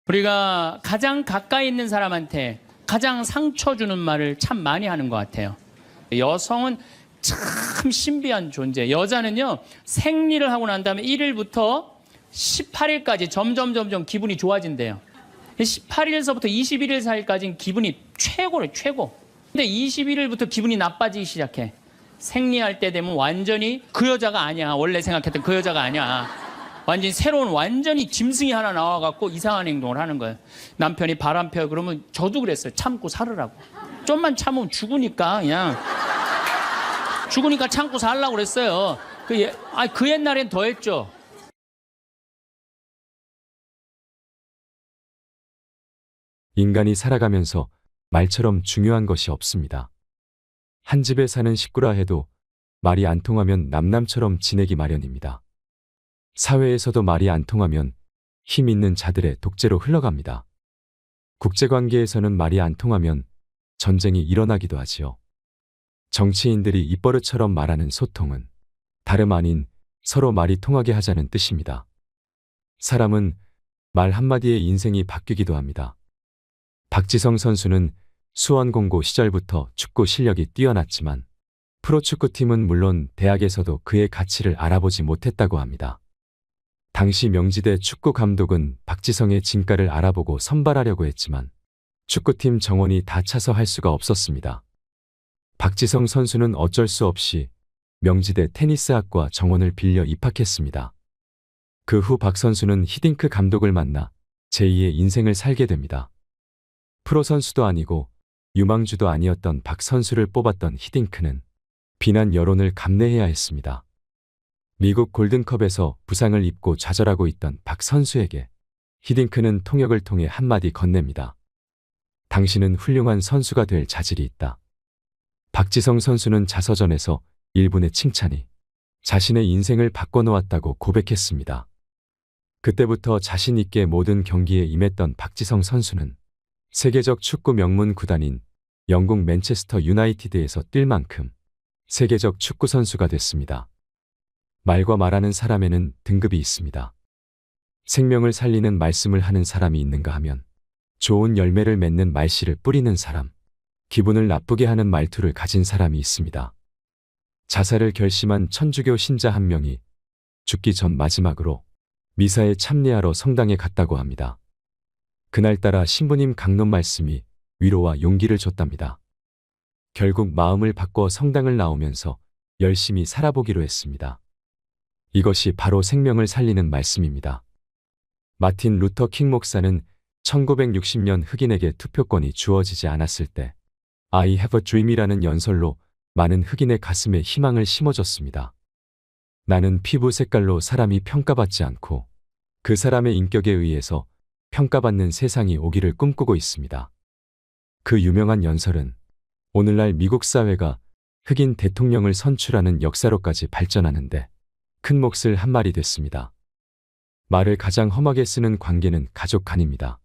우리가 가장 가까이 있는 사람한테 가장 상처 주는 말을 참 많이 하는 것 같아요. 여성은 참 신비한 존재. 여자는요, 생리를 하고 난 다음에 1일부터 18일까지 점점 기분이 좋아진대요. 18일서부터 21일 사이까지는 기분이 최고래, 최고. 근데 21일부터 기분이 나빠지기 시작해. 생리할 때 되면 완전히 그 여자가 아니야. 원래 생각했던 그 여자가 아니야. 완전히 새로운 완전히 짐승이 하나 나와갖고 이상한 행동을 하는 거예요. 남편이 바람 펴요. 그러면 저도 그랬어요. 참고 살으라고. 좀만 참으면 죽으니까 그냥. 죽으니까 참고 살라고 그랬어요. 그 옛날엔 더 했죠. 인간이 살아가면서 말처럼 중요한 것이 없습니다. 한 집에 사는 식구라 해도 말이 안 통하면 남남처럼 지내기 마련입니다. 사회에서도 말이 안 통하면 힘 있는 자들의 독재로 흘러갑니다. 국제관계에서는 말이 안 통하면 전쟁이 일어나기도 하지요. 정치인들이 입버릇처럼 말하는 소통은 다름 아닌 서로 말이 통하게 하자는 뜻입니다. 사람은 말 한마디에 인생이 바뀌기도 합니다. 박지성 선수는 수원공고 시절부터 축구 실력이 뛰어났지만 프로축구팀은 물론 대학에서도 그의 가치를 알아보지 못했다고 합니다. 당시 명지대 축구 감독은 박지성의 진가를 알아보고 선발하려고 했지만 축구팀 정원이 다 차서 할 수가 없었습니다. 박지성 선수는 어쩔 수 없이 명지대 테니스학과 정원을 빌려 입학했습니다. 그 후 박 선수는 히딩크 감독을 만나 제2의 인생을 살게 됩니다. 프로 선수도 아니고 유망주도 아니었던 박 선수를 뽑았던 히딩크는 비난 여론을 감내해야 했습니다. 미국 골든컵에서 부상을 입고 좌절하고 있던 박 선수에게 히딩크는 통역을 통해 한마디 건넵니다. 당신은 훌륭한 선수가 될 자질이 있다. 박지성 선수는 자서전에서 일본의 칭찬이 자신의 인생을 바꿔놓았다고 고백했습니다. 그때부터 자신 있게 모든 경기에 임했던 박지성 선수는 세계적 축구 명문 구단인 영국 맨체스터 유나이티드에서 뛸 만큼 세계적 축구 선수가 됐습니다. 말과 말하는 사람에는 등급이 있습니다. 생명을 살리는 말씀을 하는 사람이 있는가 하면 좋은 열매를 맺는 말씨를 뿌리는 사람, 기분을 나쁘게 하는 말투를 가진 사람이 있습니다. 자살을 결심한 천주교 신자 한 명이 죽기 전 마지막으로 미사에 참례하러 성당에 갔다고 합니다. 그날따라 신부님 강론 말씀이 위로와 용기를 줬답니다. 결국 마음을 바꿔 성당을 나오면서 열심히 살아보기로 했습니다. 이것이 바로 생명을 살리는 말씀입니다. 마틴 루터 킹 목사는 1960년 흑인에게 투표권이 주어지지 않았을 때 I have a dream이라는 연설로 많은 흑인의 가슴에 희망을 심어줬습니다. 나는 피부 색깔로 사람이 평가받지 않고 그 사람의 인격에 의해서 평가받는 세상이 오기를 꿈꾸고 있습니다. 그 유명한 연설은 오늘날 미국 사회가 흑인 대통령을 선출하는 역사로까지 발전하는데 큰 몫을 한 말이 됐습니다. 말을 가장 험하게 쓰는 관계는 가족 간입니다.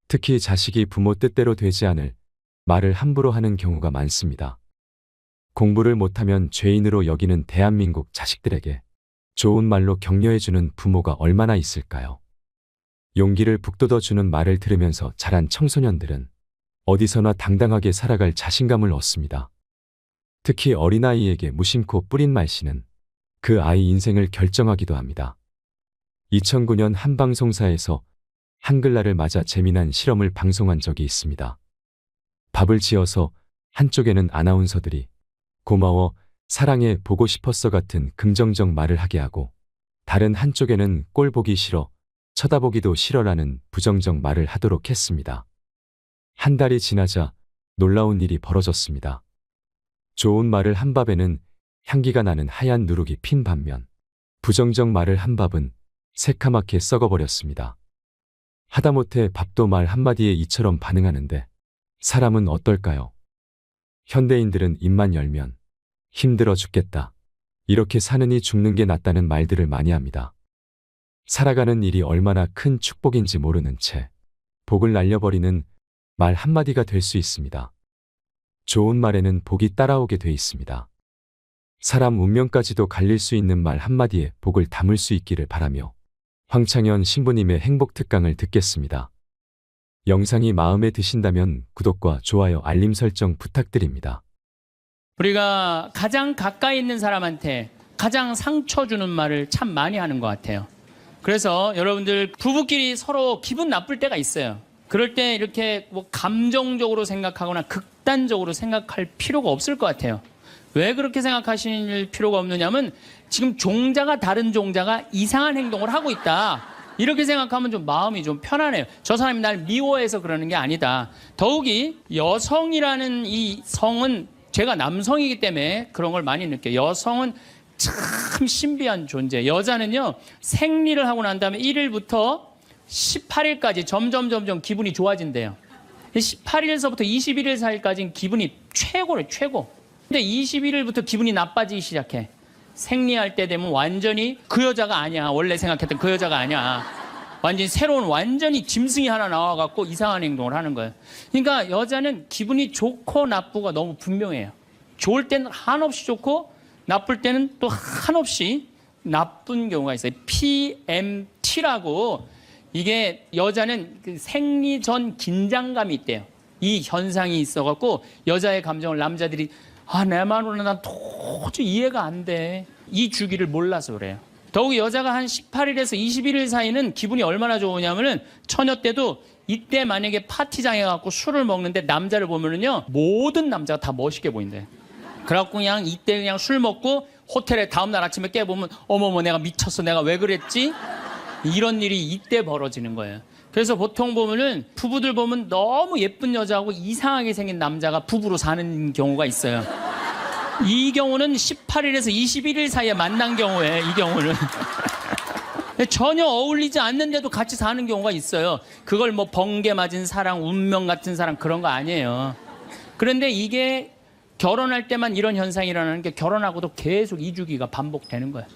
특히 자식이 부모 뜻대로 되지 않을 말을 함부로 하는 경우가 많습니다. 공부를 못하면 죄인으로 여기는 대한민국 자식들에게 좋은 말로 격려해주는 부모가 얼마나 있을까요? 용기를 북돋워주는 말을 들으면서 자란 청소년들은 어디서나 당당하게 살아갈 자신감을 얻습니다. 특히 어린아이에게 무심코 뿌린 말씨는 그 아이 인생을 결정하기도 합니다. 2009년 한 방송사에서 한글날을 맞아 재미난 실험을 방송한 적이 있습니다. 밥을 지어서 한쪽에는 아나운서들이 고마워, 사랑해, 보고 싶었어 같은 긍정적 말을 하게 하고 다른 한쪽에는 꼴 보기 싫어, 쳐다보기도 싫어라는 부정적 말을 하도록 했습니다. 한 달이 지나자 놀라운 일이 벌어졌습니다. 좋은 말을 한 밥에는 향기가 나는 하얀 누룩이 핀 반면 부정적 말을 한 밥은 새카맣게 썩어버렸습니다. 하다못해 밥도 말 한마디에 이처럼 반응하는데 사람은 어떨까요? 현대인들은 입만 열면 힘들어 죽겠다, 이렇게 사느니 죽는 게 낫다는 말들을 많이 합니다. 살아가는 일이 얼마나 큰 축복인지 모르는 채 복을 날려버리는 말 한마디가 될 수 있습니다. 좋은 말에는 복이 따라오게 돼 있습니다. 사람 운명까지도 갈릴 수 있는 말 한마디에 복을 담을 수 있기를 바라며 황창현 신부님의 행복 특강을 듣겠습니다. 영상이 마음에 드신다면 구독과 좋아요, 알림 설정 부탁드립니다. 우리가 가장 가까이 있는 사람한테 가장 상처 주는 말을 참 많이 하는 것 같아요. 그래서 여러분들 부부끼리 서로 기분 나쁠 때가 있어요. 그럴 때 이렇게 뭐 감정적으로 생각하거나 극단적으로 생각할 필요가 없을 것 같아요. 왜 그렇게 생각하실 필요가 없느냐면 지금 종자가 다른 종자가 이상한 행동을 하고 있다. 이렇게 생각하면 좀 마음이 좀 편안해요. 저 사람이 날 미워해서 그러는 게 아니다. 더욱이 여성이라는 이 성은 제가 남성이기 때문에 그런 걸 많이 느껴요. 여성은 참 신비한 존재. 여자는요, 생리를 하고 난 다음에 1일부터 18일까지 점점 기분이 좋아진대요. 18일서부터 21일 사이까지는 기분이 최고래요, 최고. 근데 21일부터 기분이 나빠지기 시작해. 생리할 때 되면 완전히 그 여자가 아니야. 원래 생각했던 그 여자가 아니야. 완전히 새로운 완전히 짐승이 하나 나와갖고 이상한 행동을 하는 거예요. 그러니까 여자는 기분이 좋고 나쁘고 너무 분명해요. 좋을 때는 한없이 좋고 나쁠 때는 또 한없이 나쁜 경우가 있어요. PMT라고 이게 여자는 그 생리 전 긴장감이 있대요. 이 현상이 있어갖고 여자의 감정을 남자들이 내 말로는 난 도저히 이해가 안 돼. 이 주기를 몰라서 그래요. 더욱이 여자가 한 18일에서 21일 사이는 기분이 얼마나 좋으냐면은 처녀 때도 이때 만약에 파티장에 가고 술을 먹는데 남자를 보면은요 모든 남자가 다 멋있게 보인대. 그래갖고 그냥 이때 그냥 술 먹고 호텔에 다음날 아침에 깨보면 어머머 내가 미쳤어 내가 왜 그랬지? 이런 일이 이때 벌어지는 거예요. 그래서 보통 보면은 부부들 보면 너무 예쁜 여자하고 이상하게 생긴 남자가 부부로 사는 경우가 있어요. 이 경우는 18일에서 21일 사이에 만난 경우에 이 경우는 전혀 어울리지 않는데도 같이 사는 경우가 있어요. 그걸 뭐 번개 맞은 사랑, 운명 같은 사랑 그런 거 아니에요. 그런데 이게 결혼할 때만 이런 현상이 일어나는 게 결혼하고도 계속 이 주기가 반복되는 거예요.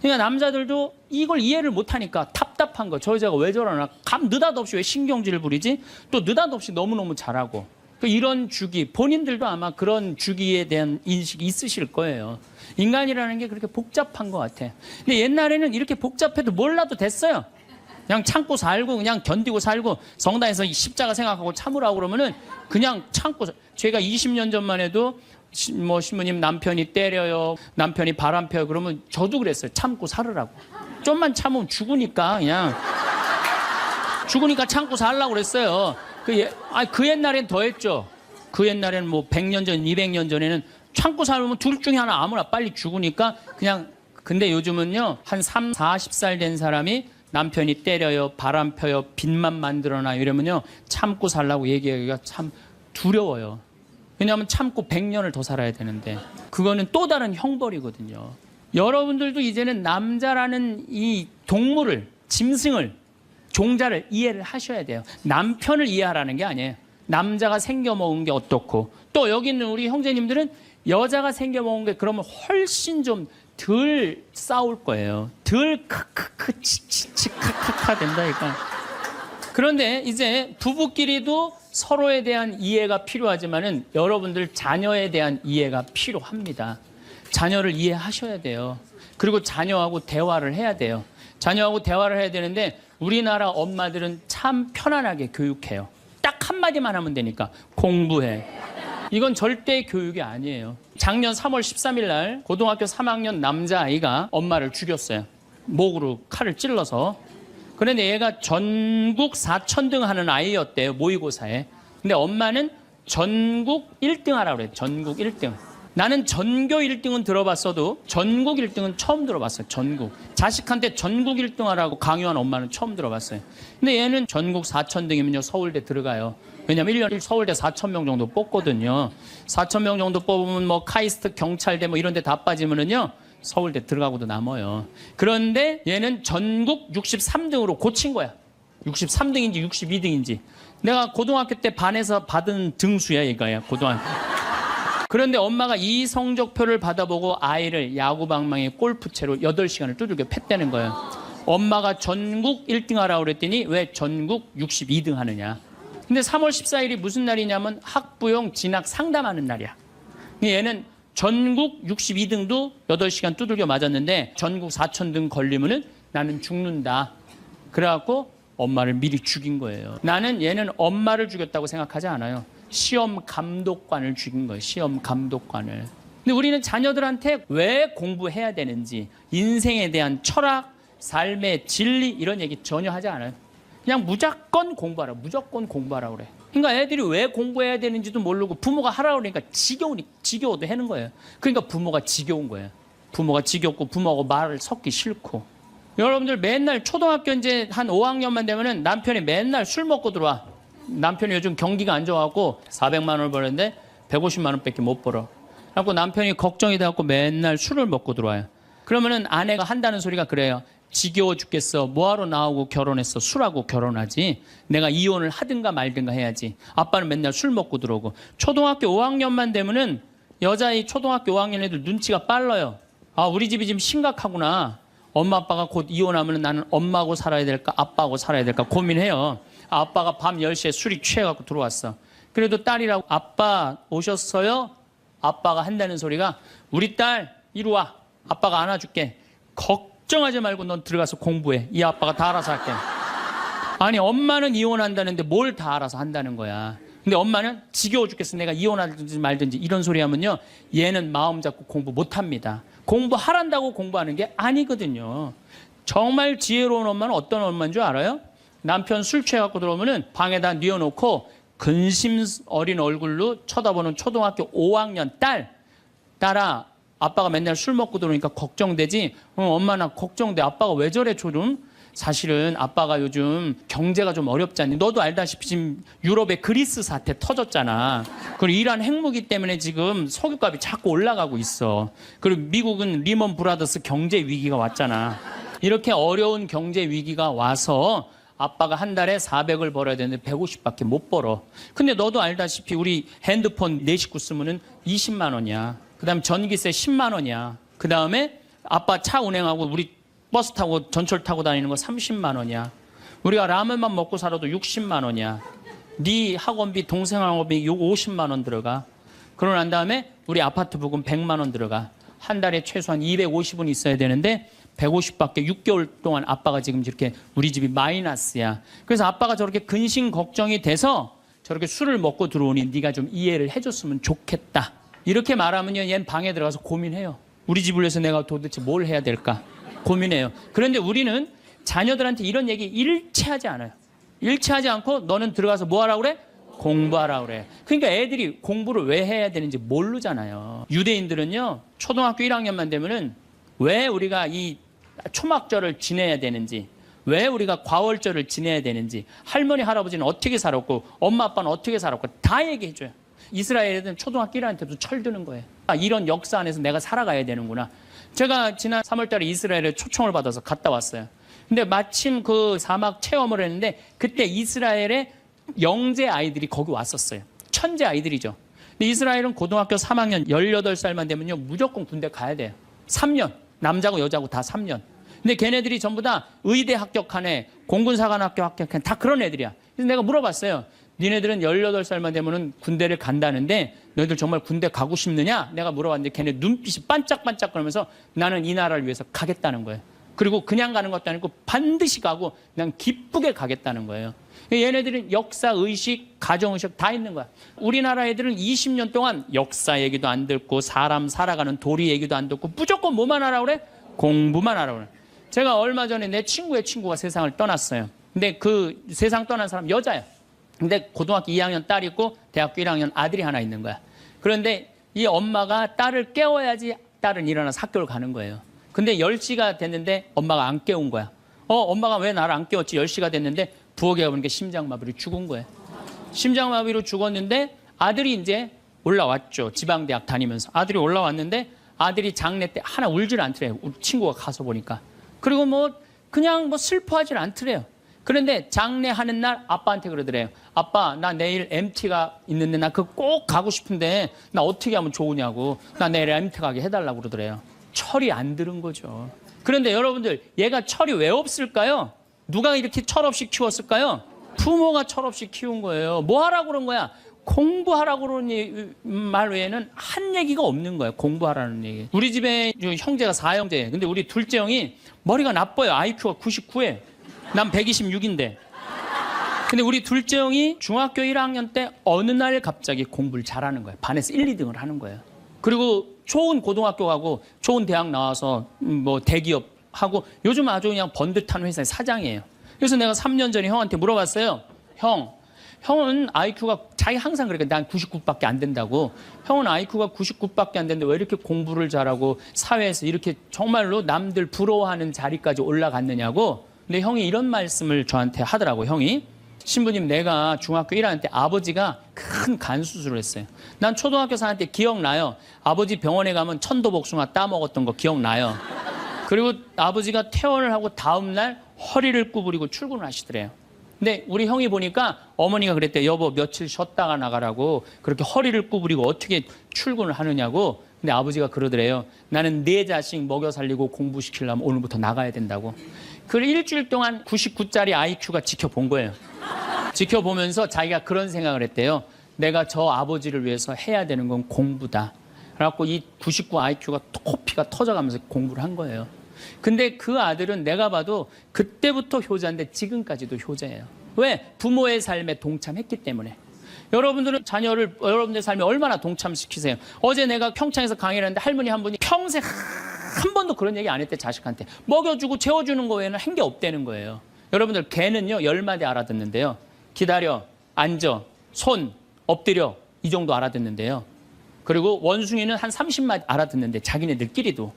그러니까 남자들도 이걸 이해를 못하니까 답답한 거. 저 여자가 왜 저러나. 느닷없이 왜 신경질을 부리지? 또 느닷없이 너무너무 잘하고. 이런 주기, 본인들도 아마 그런 주기에 대한 인식이 있으실 거예요. 인간이라는 게 그렇게 복잡한 것 같아. 근데 옛날에는 이렇게 복잡해도 몰라도 됐어요. 그냥 참고 살고 그냥 견디고 살고 성당에서 십자가 생각하고 참으라고 그러면은 그냥 참고. 제가 20년 전만 해도 뭐 신부님 남편이 때려요, 남편이 바람 펴요 그러면 저도 그랬어요. 참고 살으라고. 좀만 참으면 죽으니까 그냥 죽으니까 참고 살라고 그랬어요. 그 옛날엔 더 했죠. 그 옛날에는 뭐 100년 전, 200년 전에는 참고 살면 둘 중에 하나 아무나 빨리 죽으니까 그냥. 근데 요즘은요 한 3, 40살 된 사람이 남편이 때려요, 바람 펴요, 빚만 만들어놔 이러면요 참고 살라고 얘기하기가 참 두려워요. 왜냐하면 참고 100년을 더 살아야 되는데 그거는 또 다른 형벌이거든요. 여러분들도 이제는 남자라는 이 동물을, 짐승을, 종자를 이해를 하셔야 돼요. 남편을 이해하라는 게 아니에요. 남자가 생겨먹은 게 어떻고 또 여기 있는 우리 형제님들은 여자가 생겨먹은 게 그러면 훨씬 좀 덜 싸울 거예요. 덜 크크크 치치치 카카카 된다니까. 그런데 이제 부부끼리도 서로에 대한 이해가 필요하지만은 여러분들 자녀에 대한 이해가 필요합니다. 자녀를 이해하셔야 돼요. 그리고 자녀하고 대화를 해야 돼요. 자녀하고 대화를 해야 되는데 우리나라 엄마들은 참 편안하게 교육해요. 딱 한마디만 하면 되니까 공부해. 이건 절대 교육이 아니에요. 작년 3월 13일 날 고등학교 3학년 남자아이가 엄마를 죽였어요. 목으로 칼을 찔러서. 그런데 얘가 전국 4천등 하는 아이였대요. 모의고사에. 근데 엄마는 전국 1등 하라고 그래요. 전국 1등. 나는 전교 1등은 들어봤어도 전국 1등은 처음 들어봤어요. 전국. 자식한테 전국 1등 하라고 강요한 엄마는 처음 들어봤어요. 근데 얘는 전국 4천등이면요 서울대 들어가요. 왜냐면 1년 서울대 4,000명 정도 뽑거든요. 4,000명 정도 뽑으면 뭐 카이스트, 경찰대 뭐 이런 데 다 빠지면은요 서울대 들어가고도 남아요. 그런데 얘는 전국 63등으로 고친 거야. 63등인지 62등인지. 내가 고등학교 때 반에서 받은 등수야 이거야. 고등학교. 그런데 엄마가 이 성적표를 받아보고 아이를 야구방망이 골프채로 8시간을 두들겨 팼다는 거예요. 엄마가 전국 1등 하라고 그랬더니 왜 전국 62등 하느냐. 근데 3월 14일이 무슨 날이냐면 학부용 진학 상담하는 날이야. 얘는 전국 62등도 8시간 두들겨 맞았는데 전국 4,000등 걸리면은 나는 죽는다. 그래갖고 엄마를 미리 죽인 거예요. 나는 얘는 엄마를 죽였다고 생각하지 않아요. 시험 감독관을 죽인 거예요. 시험 감독관을. 근데 우리는 자녀들한테 왜 공부해야 되는지, 인생에 대한 철학, 삶의 진리 이런 얘기 전혀 하지 않아요. 그냥 무조건 공부하라. 무조건 공부하라 그래. 그러니까 애들이 왜 공부해야 되는지도 모르고 부모가 하라고 그러니까 지겨워도 하는 거예요. 그러니까 부모가 지겨운 거예요. 부모가 지겹고 부모하고 말을 섞기 싫고. 여러분들 맨날 초등학교 이제 한 5학년만 되면은 남편이 맨날 술 먹고 들어와. 남편이 요즘 경기가 안 좋아갖고 400만 원을 버는데 150만 원밖에 못 벌어. 그래갖고 남편이 걱정이 돼갖고 맨날 술을 먹고 들어와요. 그러면은 아내가 한다는 소리가 그래요. 지겨워 죽겠어. 뭐하러 나하고 결혼했어. 술하고 결혼하지. 내가 이혼을 하든가 말든가 해야지. 아빠는 맨날 술 먹고 들어오고. 초등학교 5학년만 되면은 여자의 초등학교 5학년 애들 눈치가 빨라요. 아, 우리 집이 지금 심각하구나. 엄마 아빠가 곧 이혼하면 나는 엄마하고 살아야 될까 아빠하고 살아야 될까 고민해요. 아빠가 밤 10시에 술이 취해갖고 들어왔어. 그래도 딸이라고 아빠 오셨어요? 아빠가 한다는 소리가 우리 딸 이리 와. 아빠가 안아줄게. 걱정하지 말고 넌 들어가서 공부해. 이 아빠가 다 알아서 할게. 아니 엄마는 이혼한다는데 뭘 다 알아서 한다는 거야. 근데 엄마는 지겨워 죽겠어. 내가 이혼하든지 말든지 이런 소리 하면요. 얘는 마음 잡고 공부 못합니다. 공부하란다고 공부하는 게 아니거든요. 정말 지혜로운 엄마는 어떤 엄마인 줄 알아요? 남편 술 취해갖고 들어오면은 방에다 뉘어놓고 근심 어린 얼굴로 쳐다보는 초등학교 5학년 딸아 아빠가 맨날 술 먹고 들어오니까 걱정되지? 엄마 나 걱정돼. 아빠가 왜 저래 조금? 사실은 아빠가 요즘 경제가 좀 어렵잖니. 너도 알다시피 지금 유럽에 그리스 사태 터졌잖아. 그리고 이란 핵무기 때문에 지금 석유값이 자꾸 올라가고 있어. 그리고 미국은 리먼 브라더스 경제 위기가 왔잖아. 이렇게 어려운 경제 위기가 와서 아빠가 한 달에 400을 벌어야 되는데 150밖에 못 벌어. 근데 너도 알다시피 우리 핸드폰 네 식구 쓰면은 20만 원이야. 그다음에 전기세 10만 원이야. 그다음에 아빠 차 운행하고 우리 버스 타고 전철 타고 다니는 거 30만 원이야. 우리가 라면만 먹고 살아도 60만 원이야. 네 학원비, 동생 학원비 50만 원 들어가. 그러고 난 다음에 우리 아파트 부금 100만 원 들어가. 한 달에 최소한 250은 있어야 되는데 150밖에 6개월 동안 아빠가 지금 이렇게 우리 집이 마이너스야. 그래서 아빠가 저렇게 근심 걱정이 돼서 저렇게 술을 먹고 들어오니 네가 좀 이해를 해줬으면 좋겠다. 이렇게 말하면요, 얘는 방에 들어가서 고민해요. 우리 집을 위해서 내가 도대체 뭘 해야 될까? 고민해요. 그런데 우리는 자녀들한테 이런 얘기 일체하지 않아요. 일체하지 않고 너는 들어가서 뭐 하라고 그래? 공부하라고 그래. 그러니까 애들이 공부를 왜 해야 되는지 모르잖아요. 유대인들은요, 초등학교 1학년만 되면은 왜 우리가 이 초막절을 지내야 되는지, 왜 우리가 과월절을 지내야 되는지, 할머니 할아버지는 어떻게 살았고 엄마 아빠는 어떻게 살았고 다 얘기해줘요. 이스라엘 애들은 초등학교 1학년 때부터 철드는 거예요. 아, 이런 역사 안에서 내가 살아가야 되는구나. 제가 지난 3월 달에 이스라엘에 초청을 받아서 갔다 왔어요. 근데 마침 그 사막 체험을 했는데 그때 이스라엘의 영재 아이들이 거기 왔었어요. 천재 아이들이죠. 근데 이스라엘은 고등학교 3학년 18살만 되면요, 무조건 군대 가야 돼요. 3년. 남자고 여자고 다 3년. 근데 걔네들이 전부 다 의대 합격한 애, 공군사관학교 합격한 애, 다 그런 애들이야. 그래서 내가 물어봤어요. 니네들은 18살만 되면은 군대를 간다는데 너희들 정말 군대 가고 싶느냐? 내가 물어봤는데 걔네 눈빛이 반짝반짝 거리면서 나는 이 나라를 위해서 가겠다는 거예요. 그리고 그냥 가는 것도 아니고 반드시 가고 그냥 기쁘게 가겠다는 거예요. 얘네들은 역사, 의식, 가정의식 다 있는 거야. 우리나라 애들은 20년 동안 역사 얘기도 안 듣고 사람 살아가는 도리 얘기도 안 듣고 무조건 뭐만 하라고 그래? 공부만 하라고 그래. 제가 얼마 전에 내 친구의 친구가 세상을 떠났어요. 근데 그 세상 떠난 사람 여자야. 근데 고등학교 2학년 딸이 있고 대학교 1학년 아들이 하나 있는 거야. 그런데 이 엄마가 딸을 깨워야지 딸은 일어나서 학교를 가는 거예요. 근데 10시가 됐는데 엄마가 안 깨운 거야. 엄마가 왜 나를 안 깨웠지? 10시가 됐는데 부엌에 가보니까 심장마비로 죽은 거예요. 심장마비로 죽었는데 아들이 이제 올라왔죠. 지방대학 다니면서. 아들이 올라왔는데 아들이 장례 때 하나 울질 않더래요. 우리 친구가 가서 보니까. 그리고 그냥 슬퍼하질 않더래요. 그런데 장례하는 날 아빠한테 그러더래요. 아빠, 나 내일 MT가 있는데 나 그거 꼭 가고 싶은데 나 어떻게 하면 좋으냐고. 나 내일 MT 가게 해달라고 그러더래요. 철이 안 들은 거죠. 그런데 여러분들, 얘가 철이 왜 없을까요? 누가 이렇게 철없이 키웠을까요? 부모가 철없이 키운 거예요. 뭐 하라고 그런 거야? 공부하라고 그러는 말 외에는 한 얘기가 없는 거예요. 공부하라는 얘기. 우리 집에 형제가 4형제. 근데 우리 둘째 형이 머리가 나빠요. IQ가 99에. 난 126인데. 근데 우리 둘째 형이 중학교 1학년 때 어느 날 갑자기 공부를 잘하는 거예요. 반에서 1, 2등을 하는 거예요. 그리고 좋은 고등학교 가고 좋은 대학 나와서 뭐 대기업 하고 요즘 아주 그냥 번듯한 회사의 사장이에요. 그래서 내가 3년 전에 형한테 물어봤어요. 형은 IQ가 자기 항상 그러니까 난 99밖에 안 된다고. 형은 IQ가 99밖에 안 되는데 왜 이렇게 공부를 잘하고 사회에서 이렇게 정말로 남들 부러워하는 자리까지 올라갔느냐고. 근데 형이 이런 말씀을 저한테 하더라고. 형이 신부님, 내가 중학교 1학년 때 아버지가 큰 간 수술을 했어요. 난 초등학교 4학년 때 기억나요. 아버지 병원에 가면 천도복숭아 따먹었던 거 기억나요. 그리고 아버지가 퇴원을 하고 다음날 허리를 구부리고 출근을 하시더래요. 근데 우리 형이 보니까 어머니가 그랬대. 여보, 며칠 쉬었다가 나가라고. 그렇게 허리를 구부리고 어떻게 출근을 하느냐고. 근데 아버지가 그러더래요. 나는 내 자식 먹여 살리고 공부시키려면 오늘부터 나가야 된다고. 그 일주일 동안 99짜리 IQ가 지켜본 거예요. 지켜보면서 자기가 그런 생각을 했대요. 내가 저 아버지를 위해서 해야 되는 건 공부다. 그래갖고 이 99 IQ가 코피가 터져가면서 공부를 한 거예요. 근데 그 아들은 내가 봐도 그때부터 효자인데 지금까지도 효자예요. 왜? 부모의 삶에 동참했기 때문에. 여러분들은 자녀를 여러분들의 삶에 얼마나 동참시키세요? 어제 내가 평창에서 강의를 했는데 할머니 한 분이 평생 한 번도 그런 얘기 안 했대. 자식한테 먹여주고 재워주는 거 외에는 한 게 없다는 거예요. 여러분들 개는요 10마디 알아듣는데요. 기다려, 앉아, 손, 엎드려 이 정도 알아듣는데요. 그리고 원숭이는 한 30마디 알아듣는데 자기네들끼리도.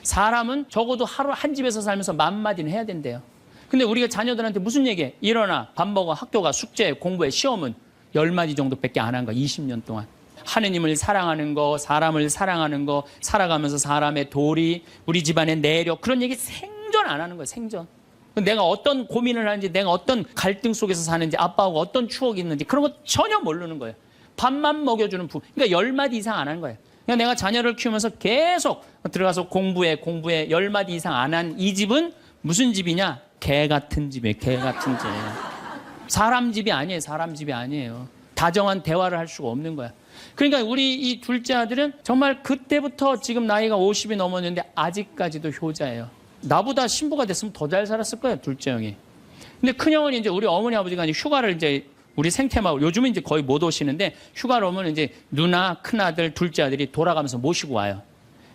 사람은 적어도 하루 한 집에서 살면서 10,000마디는 해야 된대요. 근데 우리가 자녀들한테 무슨 얘기해? 일어나, 밥 먹어, 학교 가, 숙제, 공부해, 시험은 10마디 정도밖에 안 한 거야. 20년 동안. 하느님을 사랑하는 거, 사람을 사랑하는 거, 살아가면서 사람의 도리, 우리 집안의 내력, 그런 얘기 생전 안 하는 거예요. 생전. 내가 어떤 고민을 하는지, 내가 어떤 갈등 속에서 사는지, 아빠하고 어떤 추억이 있는지 그런 거 전혀 모르는 거예요. 밥만 먹여주는 그러니까 10마디 이상 안 한 거예요. 그러니까 내가 자녀를 키우면서 계속 들어가서 공부해 10마디 이상 안 한 이 집은 무슨 집이냐? 개 같은 집이에요. 개 같은 집. 사람 집이 아니에요. 사람 집이 아니에요. 다정한 대화를 할 수가 없는 거야. 그러니까 우리 이 둘째 아들은 정말 그때부터 지금 나이가 50이 넘었는데 아직까지도 효자예요. 나보다 신부가 됐으면 더 잘 살았을 거예요. 둘째 형이. 근데 큰형은 이제 우리 어머니 아버지가 이제 휴가를 이제 우리 생태마을 요즘은 이제 거의 못 오시는데 휴가를 오면 이제 누나, 큰아들, 둘째 아들이 돌아가면서 모시고 와요.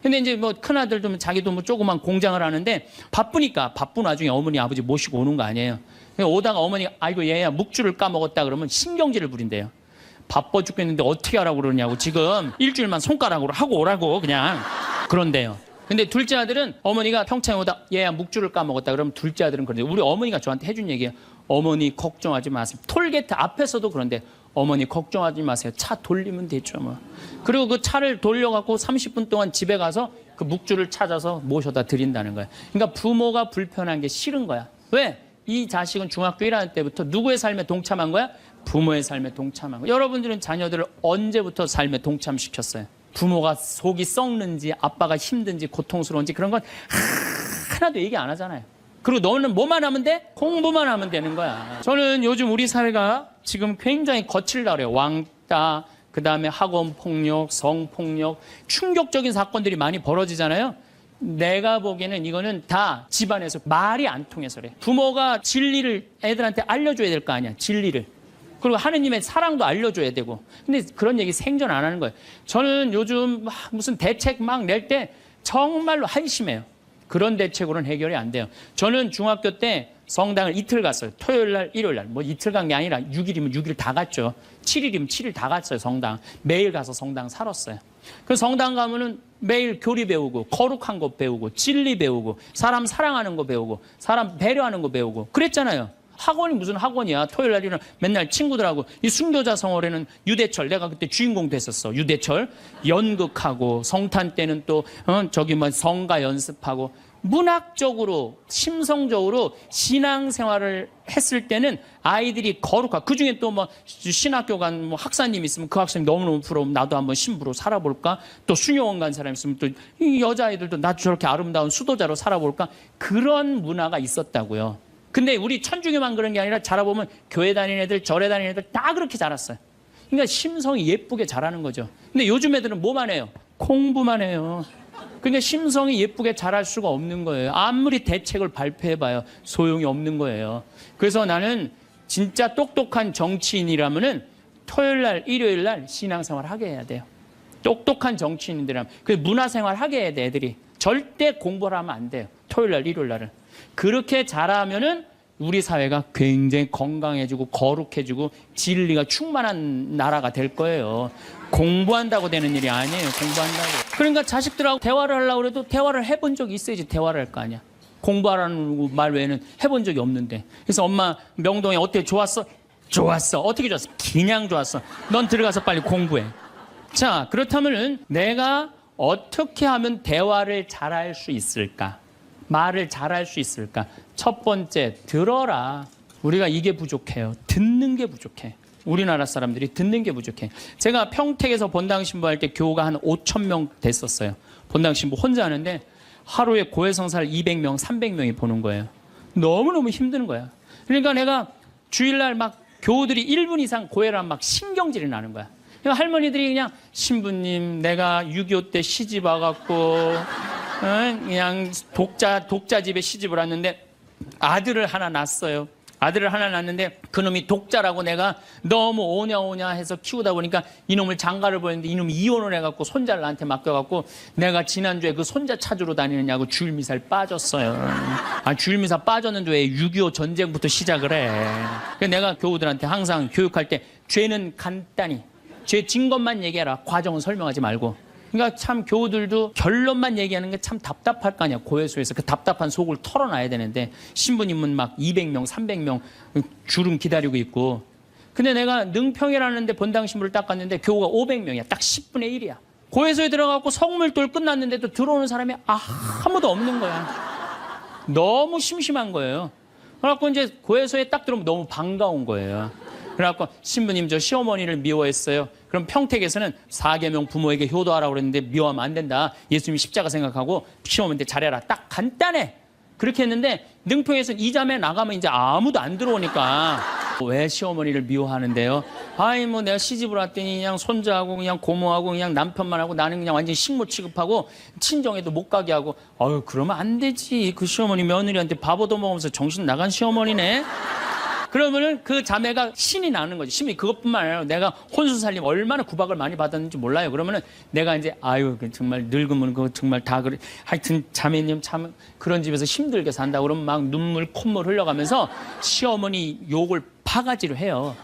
근데 이제 뭐 큰아들도 자기도 뭐 조그만 공장을 하는데 바쁘니까 바쁜 와중에 어머니 아버지 모시고 오는 거 아니에요. 오다가 어머니가 아이고 얘야 묵주를 까먹었다 그러면 신경질을 부린대요. 바빠 죽겠는데 어떻게 하라고 그러냐고. 지금 일주일만 손가락으로 하고 오라고 그냥 그런데요. 근데 둘째 아들은 어머니가 평창에 오다 얘야 묵주를 까먹었다 그러면 둘째 아들은 그런데 우리 어머니가 저한테 해준 얘기예요. 어머니 걱정하지 마세요. 톨게이트 앞에서도 그런데 어머니 걱정하지 마세요. 차 돌리면 되죠 뭐. 그리고 그 차를 돌려갖고 30분 동안 집에 가서 그 묵주를 찾아서 모셔다 드린다는 거예요. 그러니까 부모가 불편한 게 싫은 거야. 왜? 이 자식은 중학교 1학년 때부터 누구의 삶에 동참한 거야? 부모의 삶에 동참한 거야. 여러분들은 자녀들을 언제부터 삶에 동참시켰어요? 부모가 속이 썩는지 아빠가 힘든지 고통스러운지 그런 건 하나도 얘기 안 하잖아요. 그리고 너는 뭐만 하면 돼? 공부만 하면 되는 거야. 저는 요즘 우리 사회가 지금 굉장히 거칠다 그래요. 왕따, 그다음에 학원 폭력, 성폭력, 충격적인 사건들이 많이 벌어지잖아요. 내가 보기에는 이거는 다 집안에서 말이 안 통해서 그래. 부모가 진리를 애들한테 알려줘야 될 거 아니야. 진리를. 그리고 하느님의 사랑도 알려줘야 되고. 근데 그런 얘기 생전 안 하는 거예요. 저는 요즘 무슨 대책 막 낼 때 정말로 한심해요. 그런 대책으로는 해결이 안 돼요. 저는 중학교 때 성당을 이틀 갔어요. 토요일 날, 일요일 날. 뭐 이틀 간 게 아니라 6일이면 6일 다 갔죠. 7일이면 7일 다 갔어요, 성당. 매일 가서 성당 살았어요. 그 성당 가면은 매일 교리 배우고, 거룩한 거 배우고, 진리 배우고, 사람 사랑하는 거 배우고, 사람 배려하는 거 배우고. 그랬잖아요. 학원이 무슨 학원이야. 토요일 날이는 맨날 친구들하고 이 순교자 성월에는 유대철 내가 그때 주인공 됐었어. 유대철 연극하고 성탄 때는 또 저기 뭐 성가 연습하고 문학적으로 심성적으로 신앙생활을 했을 때는 아이들이 거룩하고 그중에 또 뭐 신학교 간 뭐 학사님 있으면 그 학생이 너무너무 부러우면 나도 한번 신부로 살아볼까. 또 수녀원 간 사람 있으면 또 이 여자아이들도 나도 저렇게 아름다운 수도자로 살아볼까. 그런 문화가 있었다고요. 근데 우리 천주교만 그런 게 아니라 자라보면 교회 다니는 애들, 절에 다니는 애들 다 그렇게 자랐어요. 그러니까 심성이 예쁘게 자라는 거죠. 근데 요즘 애들은 뭐만 해요? 공부만 해요. 근데 심성이 예쁘게 자랄 수가 없는 거예요. 아무리 대책을 발표해봐요. 소용이 없는 거예요. 그래서 나는 진짜 똑똑한 정치인이라면은 토요일 날, 일요일 날 신앙생활 하게 해야 돼요. 똑똑한 정치인들이라면. 그 문화생활 하게 해야 돼, 애들이. 절대 공부를 하면 안 돼요. 토요일 날, 일요일 날은. 그렇게 잘하면은 우리 사회가 굉장히 건강해지고 거룩해지고 진리가 충만한 나라가 될 거예요. 공부한다고 되는 일이 아니에요. 공부한다고. 그러니까 자식들하고 대화를 하려고 해도 대화를 해본 적이 있어야지 대화를 할 거 아니야. 공부하라는 말 외에는 해본 적이 없는데. 그래서 엄마 명동에 어때? 좋았어? 좋았어. 어떻게 좋았어? 그냥 좋았어. 넌 들어가서 빨리 공부해. 자, 그렇다면은 내가 어떻게 하면 대화를 잘할 수 있을까? 말을 잘할 수 있을까? 첫 번째, 들어라. 우리가 이게 부족해요. 듣는 게 부족해. 우리나라 사람들이 듣는 게 부족해. 제가 평택에서 본당 신부할 때 교우가 한 5,000명 됐었어요. 본당 신부 혼자 하는데 하루에 고해성사를 200명, 300명이 보는 거예요. 너무너무 힘든 거야. 그러니까 내가 주일날 막 교우들이 1분 이상 고해를 하면 막 신경질이 나는 거야. 그러니까 할머니들이 그냥 신부님 내가 6.25 때 시집 와갖고 그냥 독자 집에 시집을 왔는데 아들을 하나 낳았어요. 아들을 하나 낳았는데 그놈이 독자라고 내가 너무 오냐 해서 키우다 보니까 이놈을 장가를 보냈는데 이놈이 이혼을 해갖고 손자를 나한테 맡겨갖고 내가 지난주에 그 손자 찾으러 다니느냐고 주일미사를 빠졌어요. 아, 주일미사 빠졌는데 왜 6.25 전쟁부터 시작을 해. 그래서 내가 교우들한테 항상 교육할 때 죄는 간단히 죄 진 것만 얘기해라. 과정은 설명하지 말고. 그러니까 참 교우들도 결론만 얘기하는 게 참 답답할 거 아니야. 고해소에서 그 답답한 속을 털어놔야 되는데 신부님은 막 200명, 300명 줄은 기다리고 있고. 근데 내가 능평이라는 데 본당 신부를 딱 갔는데 교우가 500명이야. 딱 10분의 1이야. 고해소에 들어가고 성물돌 끝났는데도 들어오는 사람이 아무도 없는 거야. 너무 심심한 거예요. 그래갖고 이제 고해소에 딱 들어오면 너무 반가운 거예요. 그래갖고 신부님 저 시어머니를 미워했어요. 그럼 평택에서는 4계명 부모에게 효도하라고 그랬는데 미워하면 안 된다. 예수님이 십자가 생각하고 시어머니한테 잘해라. 딱 간단해. 그렇게 했는데 능평에서는 이 자매 나가면 이제 아무도 안 들어오니까 왜 시어머니를 미워하는데요? 아이 뭐 내가 시집을 왔더니 그냥 손자하고 그냥 고모하고 그냥 남편만 하고 나는 그냥 완전히 식모 취급하고 친정에도 못 가게 하고 아유 그러면 안 되지. 그 시어머니 며느리한테 밥 얻어먹으면서 정신 나간 시어머니네. 그러면은 그 자매가 신이 나는 거지. 신이 그것뿐만 아니라 내가 혼수 살림 얼마나 구박을 많이 받았는지 몰라요. 그러면은 내가 이제 아유 정말 늙으면 그거 정말 다 그래. 하여튼 자매님 참 그런 집에서 힘들게 산다. 그러면 막 눈물 콧물 흘려가면서 시어머니 욕을 바가지로 해요.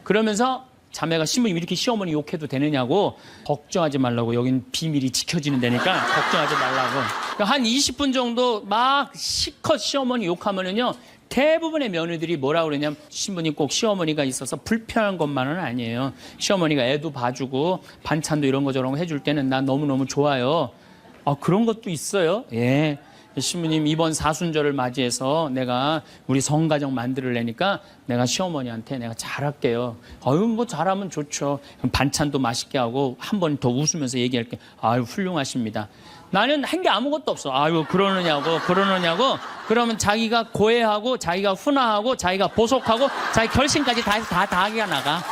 그러면서 자매가 신부님 이렇게 시어머니 욕해도 되느냐고 걱정하지 말라고. 여긴 비밀이 지켜지는 데니까 걱정하지 말라고. 한 20분 정도 막 시컷 시어머니 욕하면은요. 대부분의 며느리들이 뭐라고 그러냐면 신부님 꼭 시어머니가 있어서 불편한 것만은 아니에요. 시어머니가 애도 봐주고 반찬도 이런 거 저런 거 해줄 때는 난 너무너무 좋아요. 아 그런 것도 있어요. 예. 신부님 이번 사순절을 맞이해서 내가 우리 성가정 만들려니까 내가 시어머니한테 내가 잘할게요. 아유 뭐 잘하면 좋죠. 반찬도 맛있게 하고 한 번 더 웃으면서 얘기할게. 아유 훌륭하십니다. 나는 한 게 아무것도 없어. 아유 그러느냐고. 그러면 자기가 고해하고 자기가 훈화하고 자기가 보속하고 자기 결심까지 다 하기가 나가.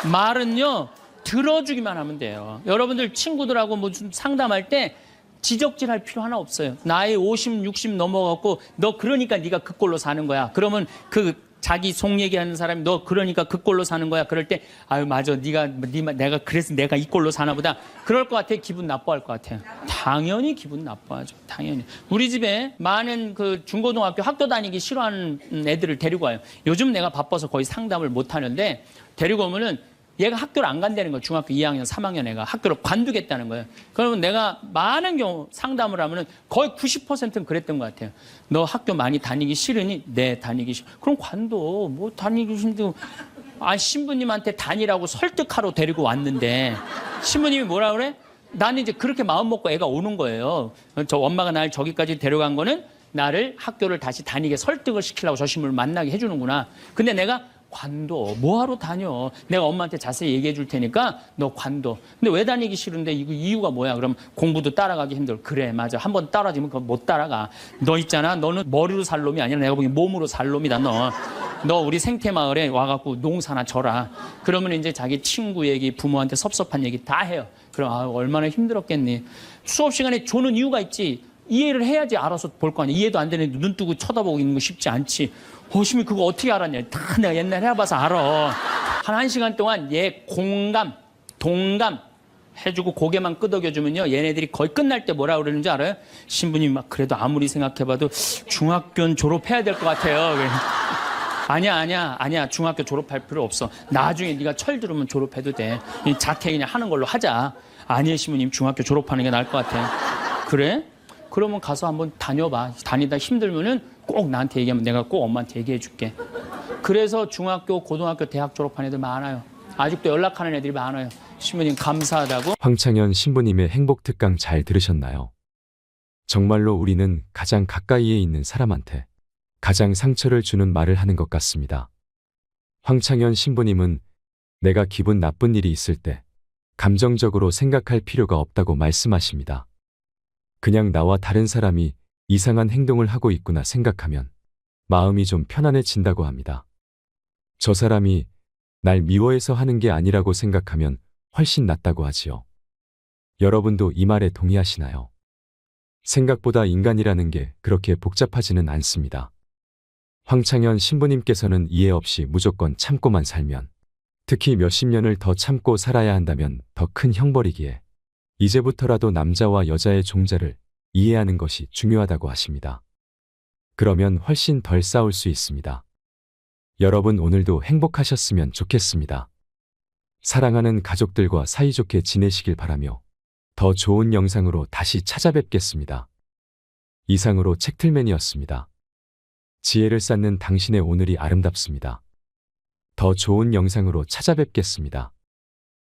말은요 들어주기만 하면 돼요. 여러분들 친구들하고 뭐 좀 상담할 때 지적질할 필요 하나 없어요. 나이 50, 60 넘어갖고 너 그러니까 네가 그 꼴로 사는 거야. 그러면 그 자기 속 얘기하는 사람이 너 그러니까 그 꼴로 사는 거야. 그럴 때 아유 맞아 내가 그래서 내가 이 꼴로 사나 보다. 그럴 것 같아. 기분 나빠할 것 같아요. 당연히 기분 나빠하죠. 당연히. 우리 집에 많은 그 중고등학교 학교 다니기 싫어하는 애들을 데리고 와요. 요즘 내가 바빠서 거의 상담을 못 하는데 데리고 오면은 얘가 학교를 안 간다는 거예요. 중학교 2학년, 3학년 애가 학교를 관두겠다는 거예요. 그러면 내가 많은 경우 상담을 하면은 거의 90%는 그랬던 것 같아요. 너 학교 많이 다니기 싫으니? 네, 다니기 싫어. 그럼 관둬. 뭐 다니기 힘들고. 아, 신부님한테 다니라고 설득하러 데리고 왔는데 신부님이 뭐라 그래? 나는 이제 그렇게 마음 먹고 애가 오는 거예요. 저 엄마가 날 저기까지 데려간 거는 나를 학교를 다시 다니게 설득을 시키려고 저 신부를 만나게 해주는구나. 근데 내가 관둬. 뭐하러 다녀? 내가 엄마한테 자세히 얘기해 줄 테니까 너 관둬. 근데 왜 다니기 싫은데 이유가 뭐야? 그럼 공부도 따라가기 힘들어. 그래 맞아. 한번 따라지면 그거 못 따라가. 너 있잖아. 너는 머리로 살 놈이 아니라 내가 보기엔 몸으로 살 놈이다 너. 너 우리 생태마을에 와갖고 농사나 져라. 그러면 이제 자기 친구 얘기, 부모한테 섭섭한 얘기 다 해요. 그럼 아, 얼마나 힘들었겠니. 수업 시간에 조는 이유가 있지. 이해를 해야지 알아서 볼 거 아니야. 이해도 안 되는데 눈 뜨고 쳐다보고 있는 거 쉽지 않지. 호심이 그거 어떻게 알았냐. 다 내가 옛날에 해봐서 알아. 한 1시간 동안 얘 공감, 동감 해주고 고개만 끄덕여주면요. 얘네들이 거의 끝날 때 뭐라 그러는지 알아요? 신부님 막 그래도 아무리 생각해봐도 중학교는 졸업해야 될 것 같아요. 아니야. 중학교 졸업할 필요 없어. 나중에 네가 철 들으면 졸업해도 돼. 자퇴 그냥 하는 걸로 하자. 아니에요, 신부님. 중학교 졸업하는 게 나을 것 같아. 그래? 그러면 가서 한번 다녀봐. 다니다 힘들면은 꼭 나한테 얘기하면 내가 꼭 엄마한테 얘기해 줄게. 그래서 중학교, 고등학교, 대학 졸업한 애들 많아요. 아직도 연락하는 애들이 많아요. 신부님 감사하다고. 황창현 신부님의 행복 특강 잘 들으셨나요? 정말로 우리는 가장 가까이에 있는 사람한테 가장 상처를 주는 말을 하는 것 같습니다. 황창현 신부님은 내가 기분 나쁜 일이 있을 때 감정적으로 생각할 필요가 없다고 말씀하십니다. 그냥 나와 다른 사람이 이상한 행동을 하고 있구나 생각하면 마음이 좀 편안해진다고 합니다. 저 사람이 날 미워해서 하는 게 아니라고 생각하면 훨씬 낫다고 하지요. 여러분도 이 말에 동의하시나요? 생각보다 인간이라는 게 그렇게 복잡하지는 않습니다. 황창현 신부님께서는 이해 없이 무조건 참고만 살면, 특히 몇십 년을 더 참고 살아야 한다면 더 큰 형벌이기에 이제부터라도 남자와 여자의 종자를 이해하는 것이 중요하다고 하십니다. 그러면 훨씬 덜 싸울 수 있습니다. 여러분 오늘도 행복하셨으면 좋겠습니다. 사랑하는 가족들과 사이좋게 지내시길 바라며 더 좋은 영상으로 다시 찾아뵙겠습니다. 이상으로 책틀맨이었습니다. 지혜를 쌓는 당신의 오늘이 아름답습니다. 더 좋은 영상으로 찾아뵙겠습니다.